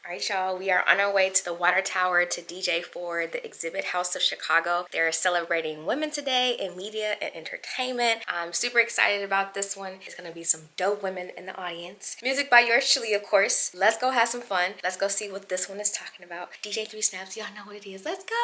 All right, y'all, we are on our way to the water tower to DJ for the Exhibit House of Chicago. They're celebrating women today in media and entertainment. I'm super excited about this one. There's gonna be some dope women in the audience. Music by yours truly, of course. Let's go have some fun. Let's go see what this one is talking about. DJ 3 Snapz, y'all know what it is. Let's go.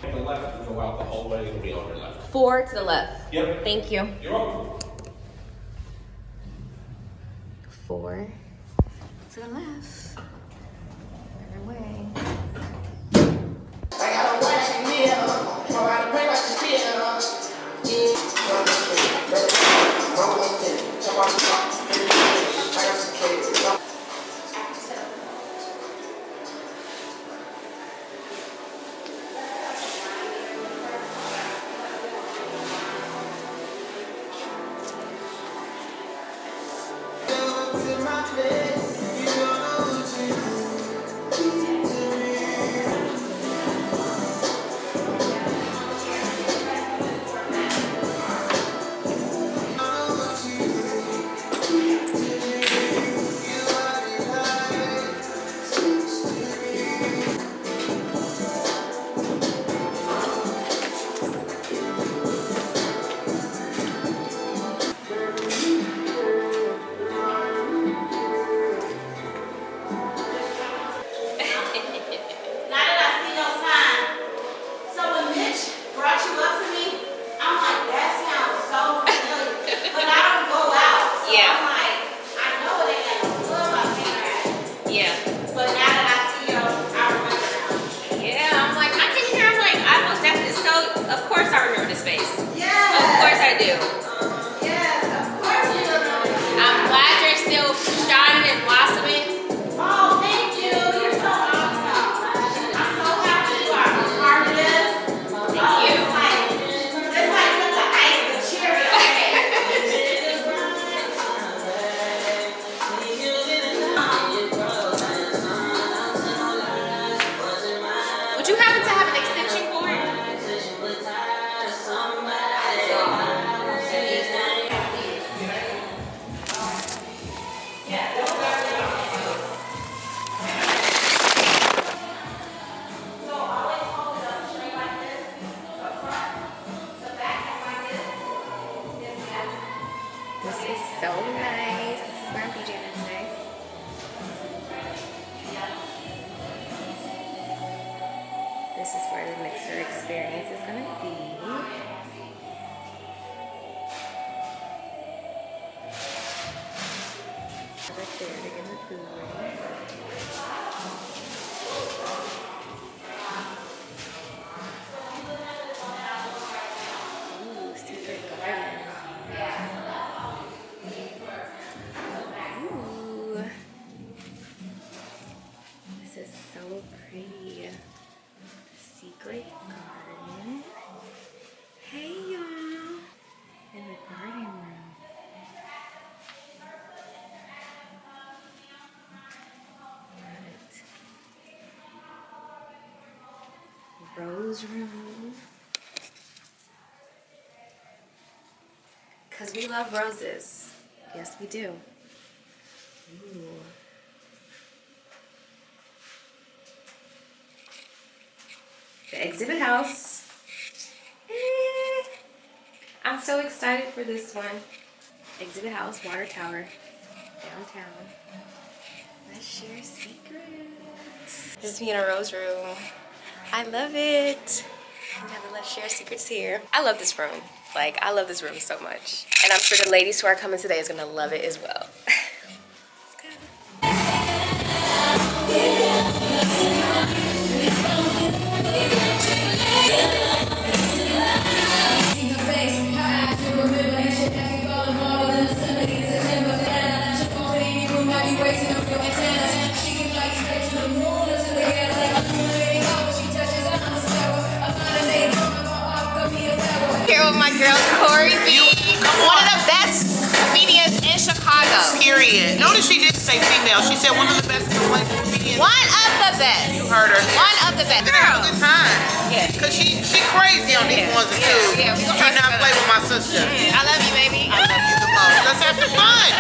The left and go out the hallway, it'll be on your left. 4 to the left. Yep. Thank you. You're welcome. 4 to the left. Other way. Would you happen to have an extension cord? This is so nice. This is where I'm DJing today. This is where the mixer experience is going to be. Right there to get the food ready. Ooh, secret garden. Ooh. This is so pretty. Secret garden. Hey y'all, in the garden room. Rose room. Cause we love roses. Yes, we do. Ooh. The exhibit house. I'm so excited for this one. Exhibit house, water tower, downtown. Let's share secrets. This is me in a rose room. I love it. We have the Let's Share Secrets here. I love this room. Like, I love this room so much. And I'm sure the ladies who are coming today is gonna love it as well. Let's go. Period. Notice she didn't say female. She said one of the best black comedians. One of the best. You heard her. One of the best. We're gonna have a good time. Yeah. Cause she crazy on these ones and twos. Yeah, we Do gonna not play with my sister. I love you, baby. I love you the most. Let's have some fun.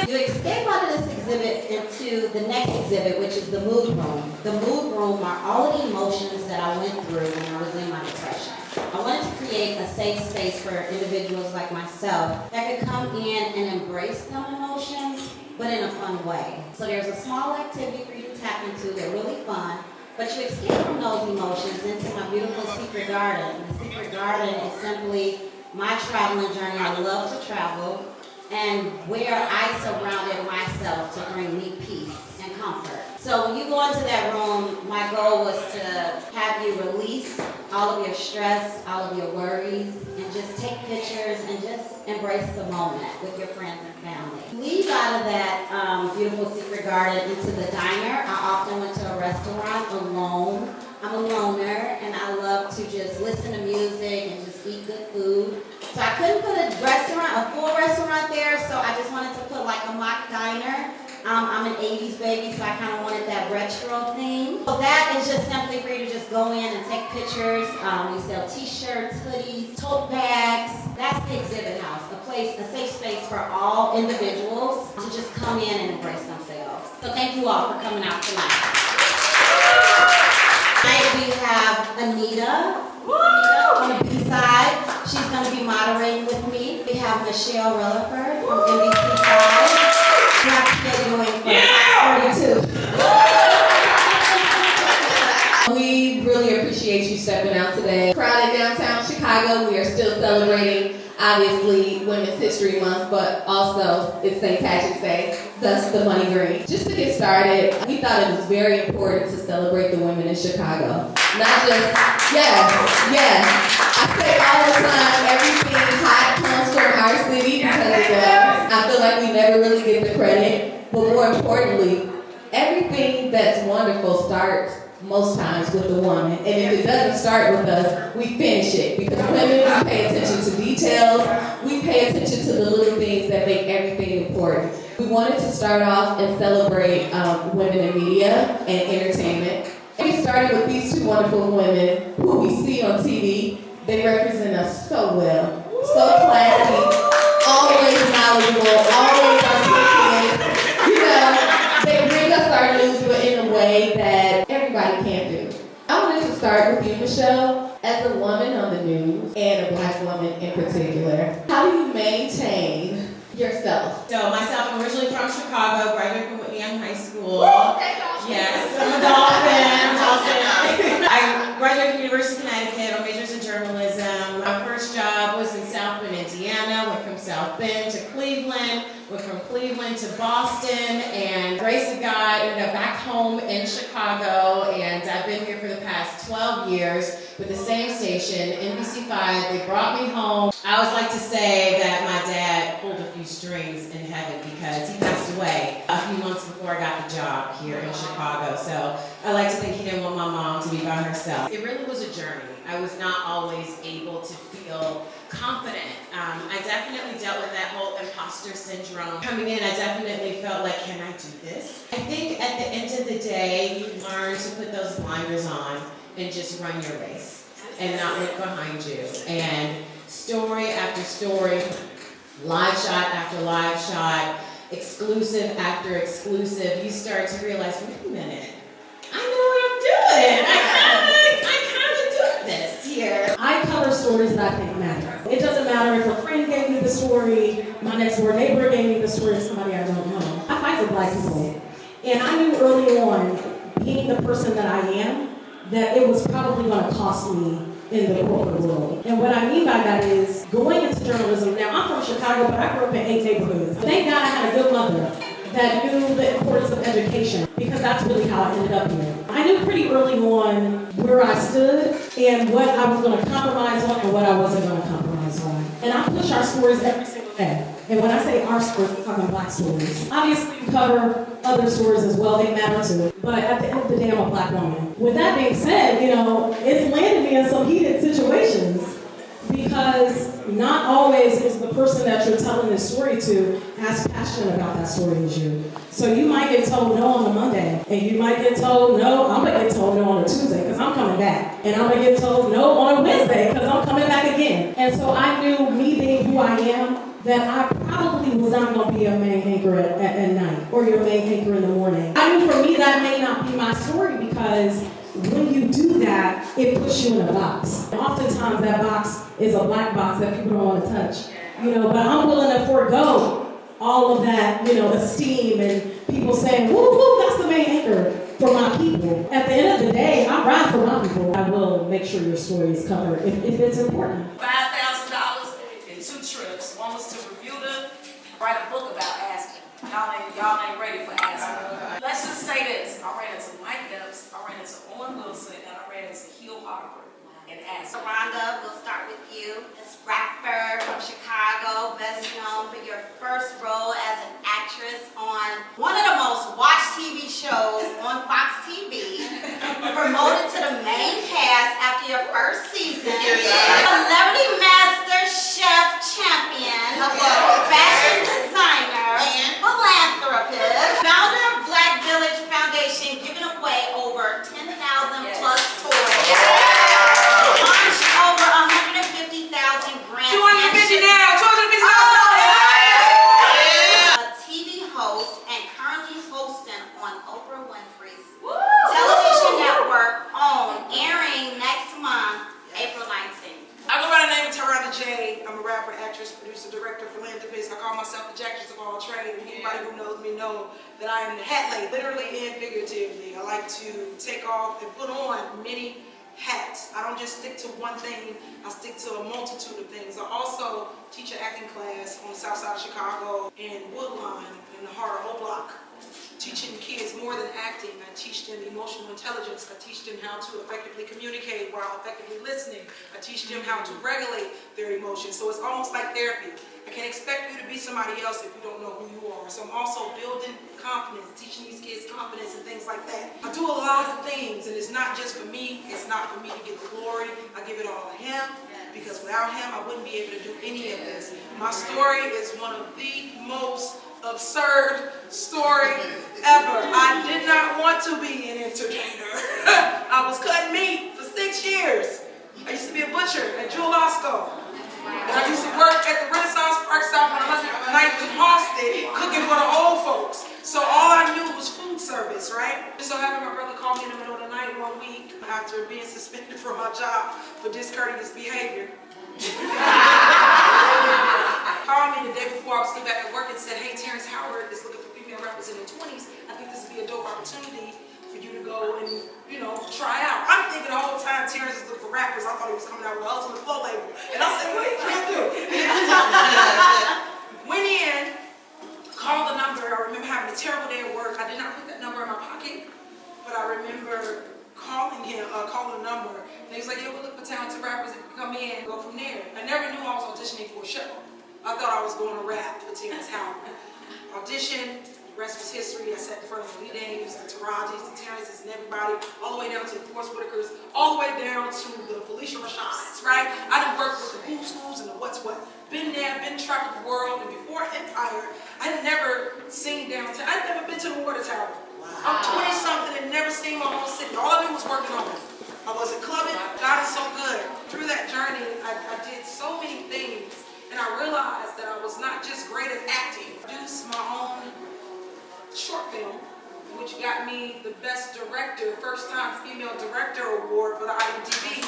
You escape out of this exhibit into the next exhibit, which is the mood room. The mood room are all of the emotions that I went through when I was in my depression. I wanted to create a safe space for individuals like myself that could come in and embrace them emotions, but in a fun way. So there's a small activity for you to tap into. They're really fun. But you escape from those emotions into my beautiful secret garden. The secret garden is simply my traveling journey. I love to travel, and where I surrounded myself to bring me peace and comfort. So when you go into that room, my goal was to have you release all of your stress, all of your worries, and just take pictures and just embrace the moment with your friends and family. Leave out of that beautiful secret garden into the diner. I often went to a restaurant alone. I'm a loner, and I love to just listen to music and just eat good food. So I couldn't put a full restaurant there, so I just wanted to put like a mock diner. I'm an 80s baby, so I kind of wanted that retro theme. So that is just simply for you to just go in and take pictures. We sell t-shirts, hoodies, tote bags. That's the exhibit house, a safe space for all individuals to just come in and embrace themselves. So thank you all for coming out tonight. Tonight we have Anita on the B-side. She's going to be moderating with me. We have Michelle Releford from NBC5. We have Ewing from 32. We really appreciate you stepping out today. Crowded downtown Chicago, we are still celebrating, obviously, Women's History Month, but also it's St. Patrick's Day, thus the money green. Just to get started, we thought it was very important to celebrate the women in Chicago. Not just, yes. I say all the time, everything hot comes from our city because it does. I feel like we never really get the credit, but more importantly, everything that's wonderful starts most times with the woman. And if it doesn't start with us, we finish it. Because women, we pay attention to details. We pay attention to the little things that make everything important. We wanted to start off and celebrate women in media and entertainment. We started with these two wonderful women who we see on TV. They represent us so well, so classy, always knowledgeable, always articulate. You know, they bring us our news, but in a way that everybody can't do. I wanted to start with you, Michelle. As a woman on the news, and a black woman in particular, how do you maintain yourself? So myself, I'm originally from Chicago, graduated from Whitney Young High School. Yes, I'm a Dolphin. I graduated from University of Connecticut on majors in journalism. My first job was in South Bend, Indiana. Went from South Bend to Cleveland. Went from Cleveland to Boston, and grace of God, ended up back home in Chicago, and I've been here for the past 12 years with the same station, NBC5. They brought me home. I always like to say that my dad pulled a few strings in heaven because he passed away a few months before I got the job here in Chicago. So I like to think he didn't want my mom to be by herself. It really was a journey. I was not always able to feel confident. I definitely dealt with that whole imposter syndrome. Coming in, I definitely felt like, can I do this? I think at the end of the day, you learn to put those blinders on and just run your race and not look behind you. And story after story, live shot after live shot, exclusive after exclusive, you start to realize, wait a minute, I know what I'm doing. I kind of do this here. I cover stories that I think matter. It doesn't matter if a friend gave me the story, my next door neighbor gave me the story, or somebody I don't know. I fight for black people. And I knew early on, being the person that I am, that it was probably going to cost me in the corporate world. And what I mean by that is going into journalism. Now, I'm from Chicago, but I grew up in 8 neighborhoods. Thank God I had a good that knew the importance of education, because that's really how I ended up here. I knew pretty early on where I stood and what I was going to compromise on and what I wasn't going to compromise on. And I push our stories every single day. And when I say our stories, I'm talking Black stories. Obviously, we cover other stories as well, they matter too. But at the end of the day, I'm a Black woman. With that being said, you know, it's landed me in some heated situations, because not always is the person that you're telling this story to as passionate about that story as you. So you might get told no on a Monday, and you might get told no, I'm gonna get told no on a Tuesday because I'm coming back. And I'm gonna get told no on a Wednesday because I'm coming back again. And so I knew, me being who I am, that I probably was not going to be a main anchor at night or your main anchor in the morning. I knew for me that may not be my story, because when you do that, it puts you in a box. And oftentimes that box is a black box that people don't want to touch. You know, but I'm willing to forego all of that, you know, esteem and people saying, woo, woo, that's the main anchor for my people. At the end of the day, I ride for my people. I will make sure your story is covered if it's important. $5,000 in 2 trips. One was to Bermuda, write a book about asking. Y'all ain't ready for asking. Let's just say this. I ran into Mike Epps, I ran into Owen Wilson, and I ran into Hugh Harper and asked. Rhonda, we'll start with you. This rapper from Chicago, best known for your first role as an actress on one of the most watched TV shows on Fox TV. Promoted to the main cast after your first season. Celebrity Master Chef Champion, fashion designer, philanthropist, founder of Black Village Foundation, giving away over 10,000 plus toys. Launched over 150,000 grants. 250 now, 250 A TV host and currently hosting on Oprah Winfrey's television network on airing next month, April 19th. I go by the name of Tarana J. I'm a rapper, actress, producer, director, philanthropist. I call myself the Jackson of all trade. And anybody who knows me know that I am the hat lady, literally and figuratively. I like to take off and put on many hats. I don't just stick to one thing. I stick to a multitude of things. I also teach an acting class on the south side of Chicago in Woodline in the heart of O Block. Teaching kids more than acting. I teach them emotional intelligence. I teach them how to effectively communicate while effectively listening. I teach them how to regulate their emotions. So it's almost like therapy. I can't expect you to be somebody else if you don't know who you are. So I'm also building confidence, teaching these kids confidence and things like that. I do a lot of things, and it's not just for me. It's not for me to get the glory. I give it all to him, because without him, I wouldn't be able to do any of this. My story is one of the most absurd story ever. I did not want to be an entertainer. I was cutting meat for 6 years. I used to be a butcher at Jewel Osco. And I used to work at the Renaissance Park stop on 109th and Halsted, cooking for the old folks. So all I knew was food service, right? Just so happened my brother called me in the middle of the night one week after being suspended from my job for discourteous behavior. Called me the day before I was still back at work and said, hey, Terrence Howard is looking for female rappers in their 20s. I think this would be a dope opportunity for you to go and, you know, try out. I'm thinking the whole time Terrence is looking for rappers. I thought he was coming out with an Ultimate Flow label. And I said, what are you trying to do? Went in, called the number. I remember having a terrible day at work. I did not put that number in my pocket, but I remember calling the number. And he was like, yeah, we'll look for talented rappers if you come in and go from there. I never knew I was auditioning for a show. I thought I was going to rap for Terrence Howard. Audition, the rest was history. I sat in front of the Lee Dames, the Taraji's, the Terrences, and everybody, all the way down to the Forrest Whitakers, all the way down to the Felicia Rashads, right? I done worked with the Who's Who's and the What's What. Been there, been traveled the world, and before Empire, I had never seen downtown. I'd never been to the Water Tower. Wow. I'm 20-something and never seen my own city. All I knew was working on it. I wasn't clubbing. God is so good. Through that journey, I did so many things. And I realized that I was not just great at acting. I produced my own short film, which got me the Best Director, First Time Female Director Award for the IMDb.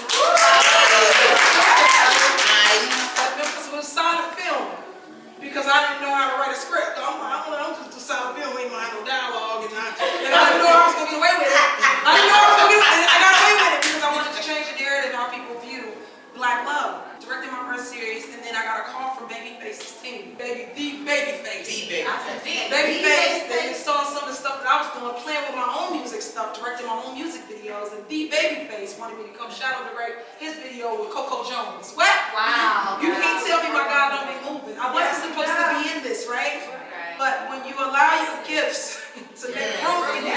That was a silent film, because I didn't know how to write a script. I'm like, I'm just a silent film, ain't gonna have no dialogue, and I didn't know I was gonna get away with it. I got away with it because I wanted to change the narrative how people view Black love. Directed my first series, and then I got a call from Babyface's team. Babyface. Babyface, playing with my own music stuff, directing my own music videos, and The Babyface wanted me to come shadow direct his video with Coco Jones. What? Wow. You can't tell me my God don't be moving. I wasn't supposed to be in this, right? But when you allow your gifts to make room for you,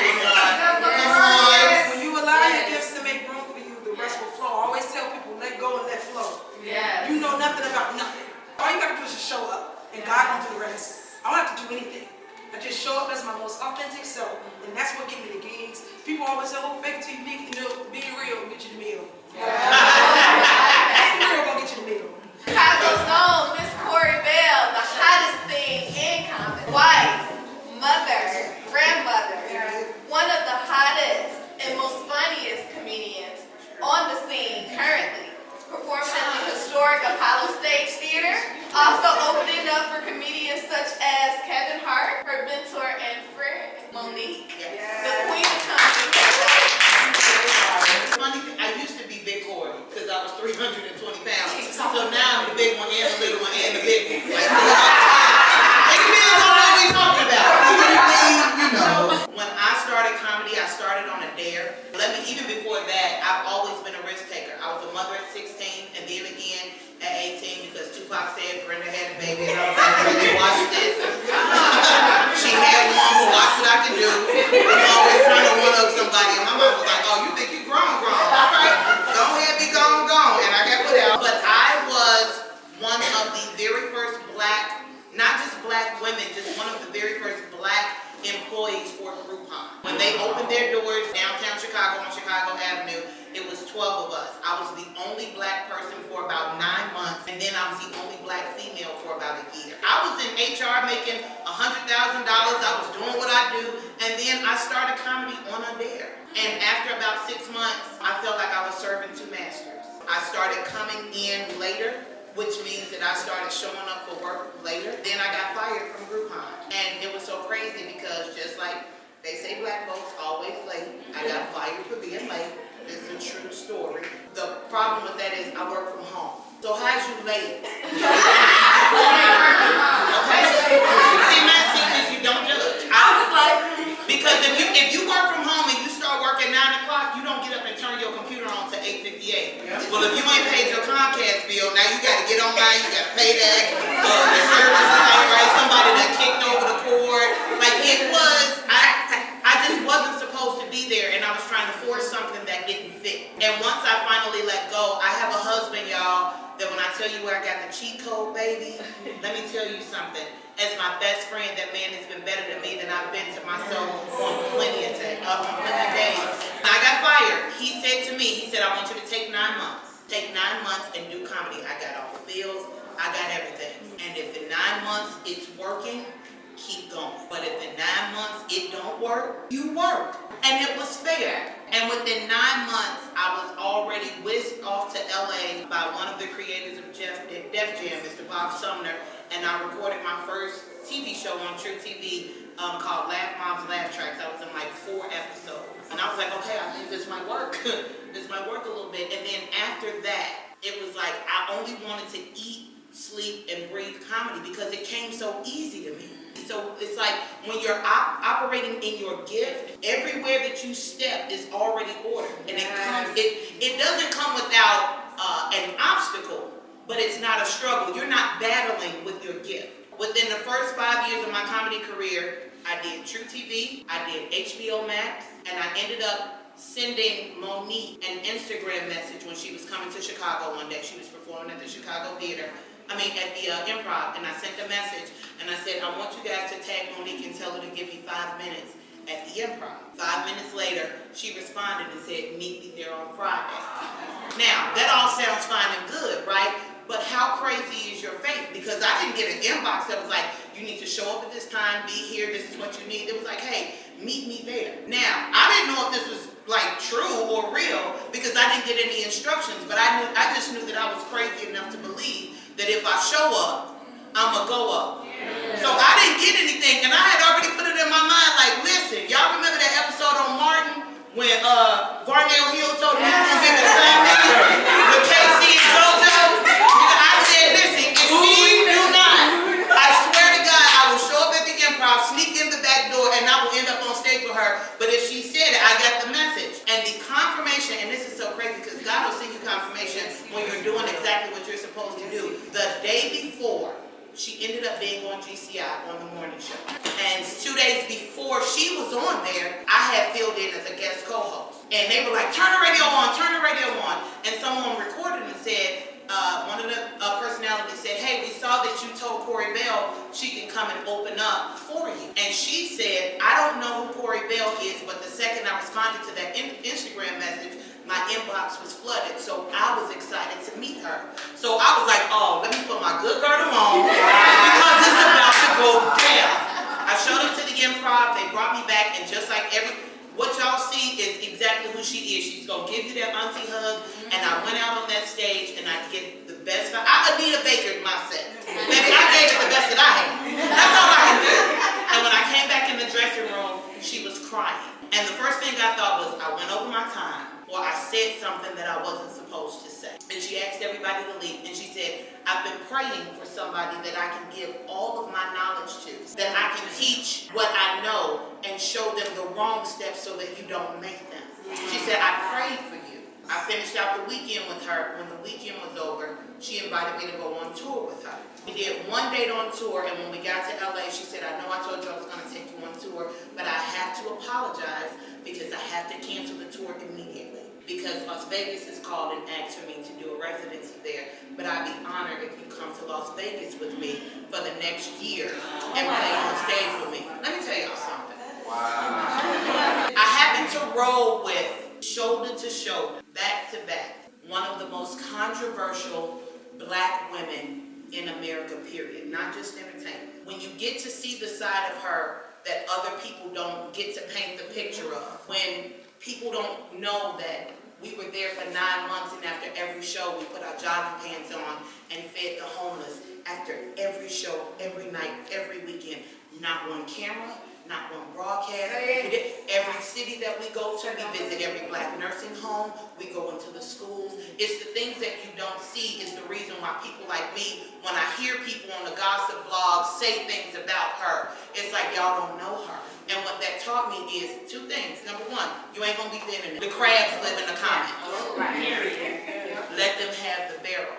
when you allow your gifts to make room for you, the rest will flow. I always tell people, let go and let flow. Yes. You know nothing about nothing. All you gotta do is just show up, and God will do the rest. I don't have to do anything. I just show up as my most authentic self, and that's what gives me the gigs. People always say, oh, fake it till you make the meal. Being real will get you the meal. Being real gonna get you the meal. Chicago's own Miss Correy Bell, the hottest thing in comedy. Wife, mother, grandmother, one of the hottest and most funniest comedians on the scene currently. Performing at the historic Apollo Stage Theater. Also opening up for comedians such as Kevin Hart, her mentor and friend, Monique, the queen of comedy. Funny, I used to be Big Corey because I was 320 pounds. So now I'm the big one and the little one and the big one. Like, it depends on what we're talking about. You know. When I started comedy, I started on a dare. Even before that, I've always been a risk taker. I was a mother at 16 and then again at 18 because Tupac said Brenda had a baby and I was like, really watch this. She had one, but watch what I can do. I'm always trying to one up somebody and my mom was like, oh, you think you grown. All right, go ahead, be gone. And I got put out. But I was one of the very first black, not just black women, just one of the very first black employees for Groupon. When they opened their doors downtown Chicago on Chicago Avenue, it was 12 of us. I was the only black person for about 9 months, and then I was the only black female for about a year. I was in HR making $100,000. I was doing what I do, and then I started comedy on a dare. And after about 6 months, I felt like I was serving two masters. I started coming in later, which means that I started showing up for work later. Then I got fired from Groupon. And it was so crazy because just like they say black folks always late, I got fired for being late. It's a true story. The problem with that is I work from home. So how's you late? Okay. See, Nancy, because you don't judge. I was like, because if you work from home and you start working 9 o'clock, you don't get up and turn your computer on to 8:58. Well, if you ain't paid your Comcast bill, now you got to get online, you got to pay that. The services ain't right. Somebody that kicked over the cord. Like it was, I just wasn't supposed to be there, and I was trying to force something that didn't fit. And once I finally let go, I have a husband, y'all, that when I tell you where I got the cheat code, baby, let me tell you something. As my best friend, that man has been better than me than I've been to myself on plenty of days. When I got fired, he said to me, he said, I want you to take 9 months. Take 9 months and do comedy. I got all the bills, I got everything. And if in 9 months it's working, keep going. But if in 9 months it don't work, you work. And it was fair. And within 9 months, I was already whisked off to LA by one of the creators of Def Jam, Mr. Bob Sumner, and I recorded my first TV show on True TV called Laugh Mom's Laugh Tracks. I was in like 4 episodes. And I was like, okay, I think this might work. This might work a little bit. And then after that, it was like I only wanted to eat, sleep, and breathe comedy because it came so easy to me. So it's like when you're operating in your gift, everywhere that you step is already ordered. And it doesn't come without an obstacle, but it's not a struggle. You're not battling with your gift. Within the first 5 years of my comedy career, I did True TV, I did HBO Max, and I ended up sending Monique an Instagram message when she was coming to Chicago one day. She was performing at the Chicago Theater. At the Improv, and I sent a message, and I said, I want you guys to tag Monique and tell her to give me 5 minutes at the Improv. 5 minutes later, she responded and said, meet me there on Friday. Now, that all sounds fine and good, right? But how crazy is your faith? Because I didn't get an inbox that was like, you need to show up at this time, be here, this is what you need. It was like, hey, meet me there. Now, I didn't know if this was like true or real because I didn't get any instructions, but I just knew that I was crazy enough to believe that if I show up, I'ma go up. Yeah. So I didn't get anything, and I had already put it in my mind, like, listen, y'all remember that episode on Martin when Garnell Hill told me he was in the same meeting with Casey and JoJo? I said, listen, if she do not, I swear to God, I will show up at the Improv, sneak in the back door, and I will end up on stage with for her, but if she said it, I got the message. And the confirmation, and this is so crazy because God will send you confirmation when you're doing exactly what you're supposed to do. The day before, she ended up being on GCI on the morning show. And 2 days before she was on there, I had filled in as a guest co-host. And they were like, turn the radio on, turn the radio on. And someone recorded and said, one of the personalities said, hey, we saw that you told Correy Bell she can come and open up for you. And she said, I don't know who Correy Bell is, but the second I responded to that Instagram message, my inbox was flooded. So I was excited to meet her. So I was like, oh, let me put my good girdle on because it's about to go down. I showed up to the improv, they brought me back, and just like what y'all see is exactly who she is. She's gonna give you that auntie hug, and I went out on that stage and I get the best. I Anita Bakered my set. Baby, I gave it the best that I had. That's all I can do. And when I came back in the dressing room, she was crying. And the first thing I thought was, I went over my time, or I said something that I wasn't supposed to say. And she asked everybody to leave, and she said, I've been praying for somebody that I can give all of my knowledge to, that I can teach what I know and show them the wrong steps so that you don't make them. She said, I prayed for you. I finished out the weekend with her. When the weekend was over, she invited me to go on tour with her. We did one date on tour, and when we got to LA, she said, I know I told you I was going to take you on tour, but I have to apologize because I have to cancel the tour immediately. Because Las Vegas has called and asked for me to do a residency there, but I'd be honored if you come to Las Vegas with me for the next year and play on stage with me. Let me tell y'all something. Wow. I happened to roll with shoulder to shoulder, back to back, one of the most controversial black women in America, period, not just entertainment. When you get to see the side of her that other people don't get to paint the picture of, when people don't know that we were there for 9 months, and after every show we put our jogging pants on and fed the homeless. After every show, every night, every weekend, not one camera, not one broadcast. Every city that we go to, we visit every black nursing home, we go into the schools. It's the things that you don't see is the reason why people like me, when I hear people on the gossip blogs say things about her, it's like y'all don't know her. And what that taught me is 2 things. Number 1, you ain't gonna beat the internet. The crabs live in the comments. Let them have the barrel.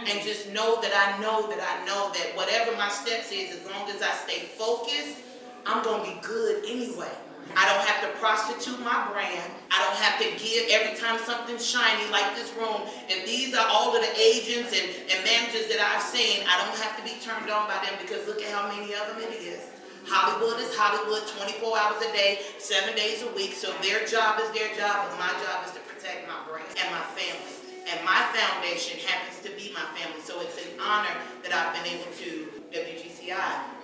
And just know that I know that whatever my steps is, as long as I stay focused, I'm gonna be good anyway. I don't have to prostitute my brand. I don't have to give every time something's shiny like this room. If these are all of the agents and managers that I've seen, I don't have to be turned on by them because look at how many of them it is. Hollywood is Hollywood, 24 hours a day, 7 days a week. So their job is their job, but my job is to protect my brand and my family. And my foundation happens to be my family. So it's an honor that I've been able to WGCI.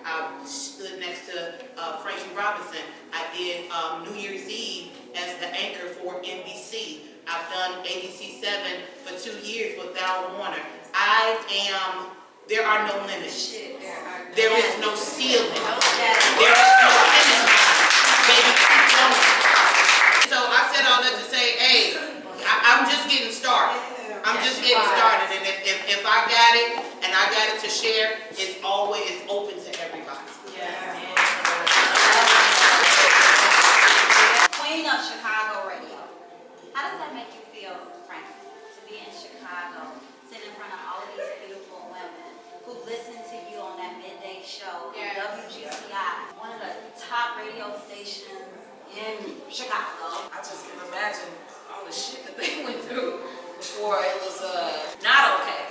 I stood next to Frankie Robinson. I did New Year's Eve as the anchor for NBC. I've done ABC 7 for 2 years with Val Warner. There are no limits. There is no ceiling. There is no finish line. Baby, keep going. So I said all that to say, hey, I'm just getting started. I'm just getting started. And if I got it and I got it to share, it's always open to everybody. Queen of Chicago Radio. How does that make you feel, Frankie, to be in Chicago, sitting in front of all of these beautiful women who listen to you on that midday show on WGCI, one of the top radio stations in Chicago? I just can imagine all the shit that they went through before it was not okay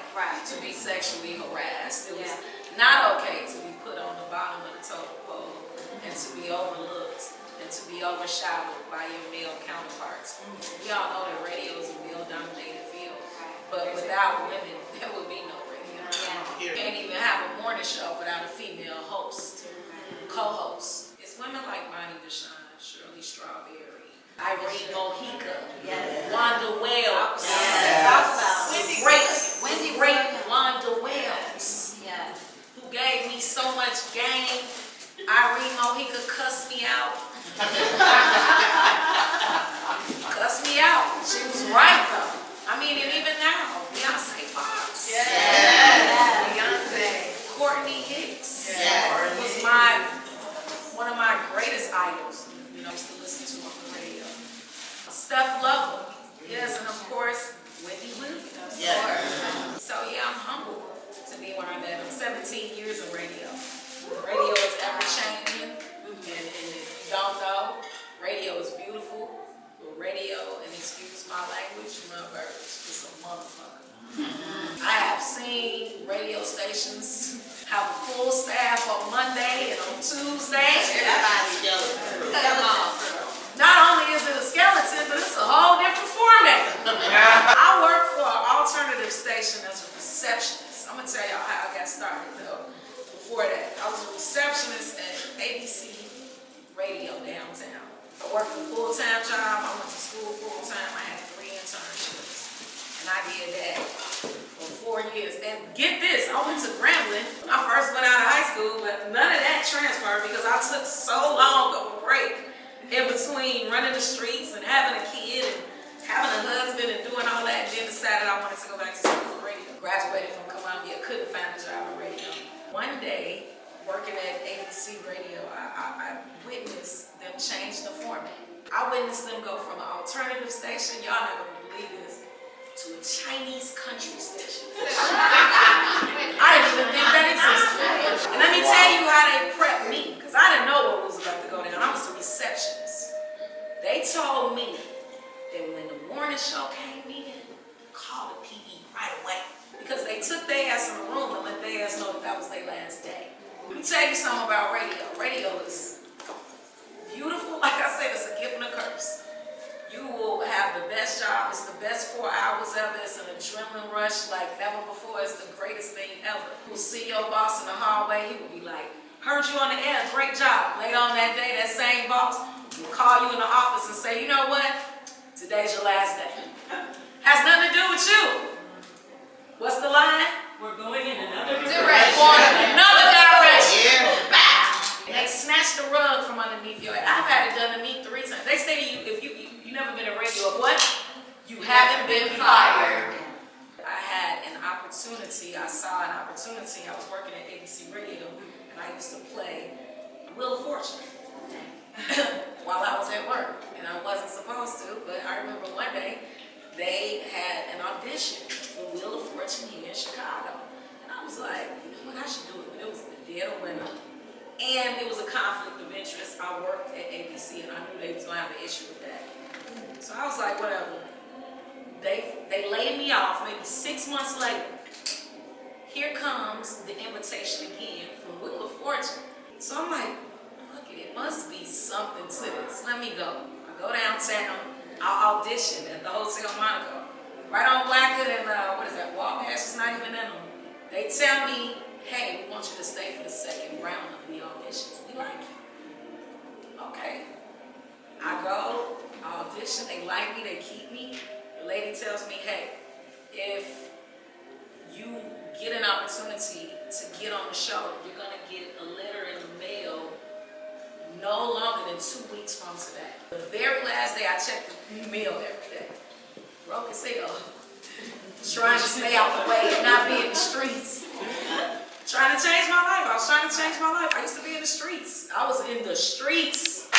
to be sexually harassed. It was not okay to be put on the bottom of the totem pole and to be overlooked and to be overshadowed by your male counterparts. We all know that radio is a male-dominated field, but without women, there would be no radio. You can't even have a morning show without a female host, co-host. It's women like Bonnie Deshawn, Shirley Strawberry, Irene Mojica, Wanda Wells, great Wanda Wells, who gave me so much game. Irene Mojica cussed me out. Cussed me out. She was right though. I mean, and even now, Beyonce Fox. Beyonce. Courtney Hicks was one of my greatest idols. stage. Everybody's jealous. Not only is it a skeleton, but it's a whole different format. I worked for an alternative station as a receptionist. I'm gonna tell y'all how I got started though. Before that, I was a receptionist at ABC Radio downtown. I worked a full-time job. I went to school full-time. I had 3 internships, and I did that for 4 years. And get this, I went to Grambling when I first went out of high school, but none of that transferred because I took so long of a break in between running the streets and having a kid and having a husband and doing all that, and then decided I wanted to go back to school for radio. Graduated from Columbia, couldn't find a job in radio. One day, working at ABC Radio, I witnessed them change the format. I witnessed them go from an alternative station, y'all not gonna believe this, to a Chinese country station. I didn't even think that existed. And let me tell you how they prepped me, because I didn't know what was about to go down. I was a receptionist. They told me that when the morning show came in, call the PD right away. Because they took their ass in the room and let their ass know that was their last day. Let me tell you something about radio. Radio is beautiful. Like I said, it's a gift and a curse. You will have the best job. It's the best 4 hours ever. It's an adrenaline rush like never before. It's the greatest thing ever. You'll see your boss in the hallway. He will be like, heard you on the air. Great job. Later on that day, that same boss will call you in the office and say, you know what? Today's your last day. Has nothing to do with you. What's the line? We're going in another direction. Another direction. Yeah. They snatched the rug from underneath your head. I've had it done to me 3 times. They say to you, if you never been in radio, what? You haven't been fired. I had an opportunity. I saw an opportunity. I was working at ABC Radio, and I used to play Wheel of Fortune while I was at work, and I wasn't supposed to, but I remember one day they had an audition for Wheel of Fortune here in Chicago, and I was like, you know what, I should do it, but it was the dead of winter, and it was a conflict of interest. I worked at ABC, and I knew they was gonna have an issue with that, so I was like, whatever. They laid me off. Maybe 6 months later, here comes the invitation again from Wheel of Fortune. So I'm like, it must be something to this. Let me go. I go downtown. I'll audition at the Hotel Monaco. Right on Wackett and, what is that, Wabash? It's not even in them. They tell me, hey, we want you to stay for the 2nd round of the auditions. We like you. Okay. I go, I audition, they like me, they keep me. The lady tells me, hey, if you get an opportunity to get on the show, you're gonna get a letter in the mail no longer than 2 weeks from today. The very last day I checked the mail every day. Broke as hell. Trying to stay out the way and not be in the streets. Trying to change my life. I was trying to change my life. I used to be in the streets. I was in the streets.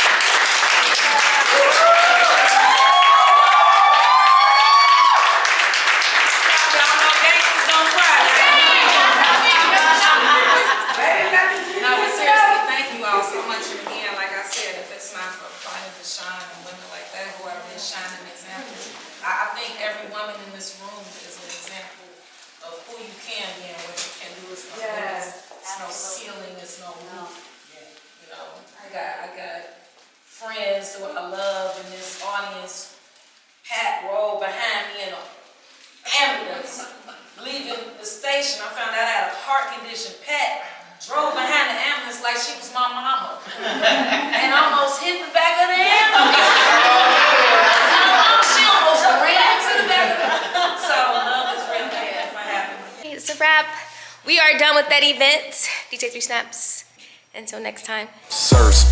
I think every woman in this room is an example of who you can be and what you can do. It's no limits, it's no ceiling, it's no roof. You know, I got friends who I love in this audience. Pat rolled behind me in an ambulance, leaving the station. I found out I had a heart condition. Pat drove behind the ambulance like she was my mama, and almost hit the back of the ambulance. It's a wrap. We are done with that event. DJ 3 Snapz. Until next time. Sirs.